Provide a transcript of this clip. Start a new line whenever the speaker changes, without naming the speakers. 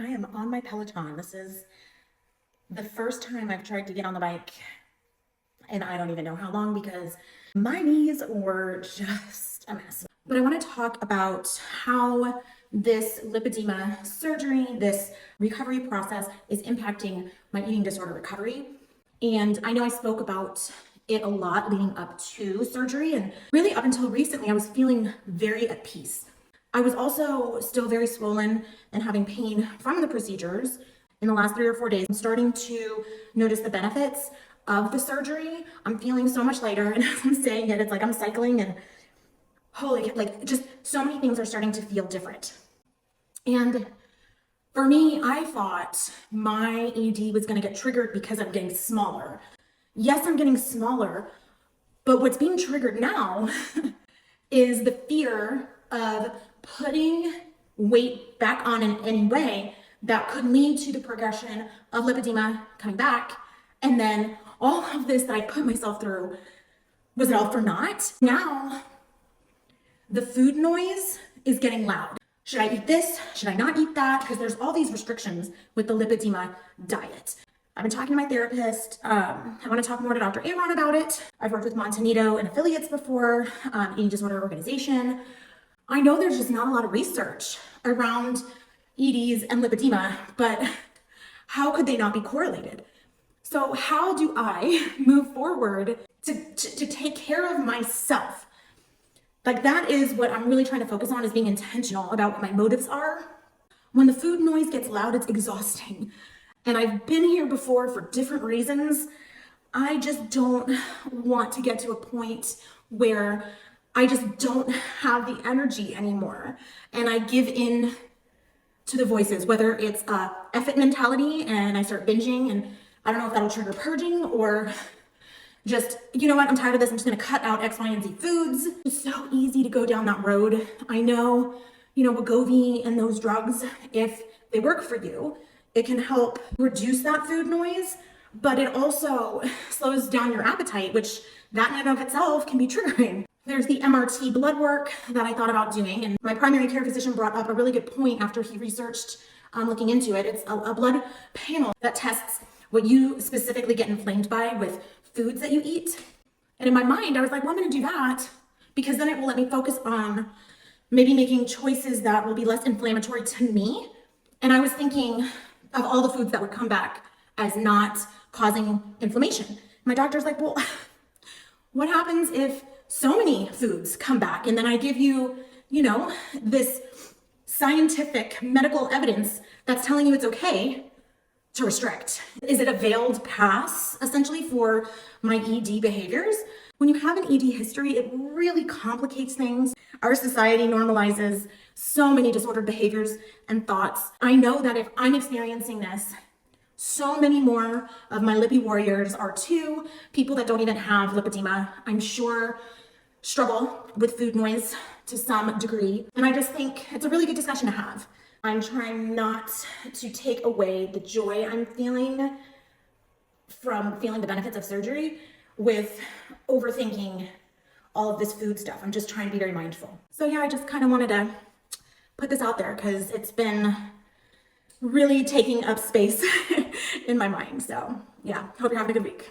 I am on my Peloton. This is the first time I've tried to get on the bike, and I don't even know how long because my knees were just a mess. But I want to talk about how this lipedema surgery, this recovery process is impacting my eating disorder recovery. And I know I spoke about it a lot leading up to surgery, and really up until recently, I was feeling very at peace. I was also still very swollen and having pain from the procedures. In the last 3 or 4 days, I'm starting to notice the benefits of the surgery. I'm feeling so much lighter, and as I'm saying it, it's like I'm cycling, and holy, like just so many things are starting to feel different. And for me, I thought my ED was going to get triggered because I'm getting smaller. Yes, I'm getting smaller, but what's being triggered now is the fear of putting weight back on in any way that could lead to the progression of lipedema coming back. And then all of this that I put myself through, was it all for naught? Now, the food noise is getting loud. Should I eat this? Should I not eat that? Because there's all these restrictions with the lipedema diet. I've been talking to my therapist. I want to talk more to Dr. Aaron about it. I've worked with Montanito and affiliates before, eating disorder organization. I know there's just not a lot of research around EDs and lipedema, but how could they not be correlated? So how do I move forward to take care of myself? Like, that is what I'm really trying to focus on, is being intentional about what my motives are. When the food noise gets loud, it's exhausting. And I've been here before for different reasons. I just don't want to get to a point where I just don't have the energy anymore. And I give in to the voices, whether it's a F it mentality and I start binging, and I don't know if that'll trigger purging, or just, you know what, I'm tired of this, I'm just gonna cut out X, Y, and Z foods. It's so easy to go down that road. I know, Wegovy and those drugs, if they work for you, it can help reduce that food noise, but it also slows down your appetite, which that in and of itself can be triggering. There's the MRT blood work that I thought about doing, and my primary care physician brought up a really good point after he researched looking into it. It's a blood panel that tests what you specifically get inflamed by with foods that you eat. And in my mind, I was like, well, I'm gonna do that because then it will let me focus on maybe making choices that will be less inflammatory to me. And I was thinking of all the foods that would come back as not causing inflammation. My doctor's like, well, what happens if so many foods come back? And then I give you, this scientific medical evidence that's telling you it's okay to restrict. Is it a veiled pass, essentially, for my ED behaviors? When you have an ED history, it really complicates things. Our society normalizes so many disordered behaviors and thoughts. I know that if I'm experiencing this, so many more of my lippy warriors are too. People that don't even have lipedema, I'm sure, struggle with food noise to some degree. And I just think it's a really good discussion to have. I'm trying not to take away the joy I'm feeling from feeling the benefits of surgery with overthinking all of this food stuff. I'm just trying to be very mindful. So yeah, I just kind of wanted to put this out there because it's been really taking up space in my mind. So yeah, hope you're having a good week.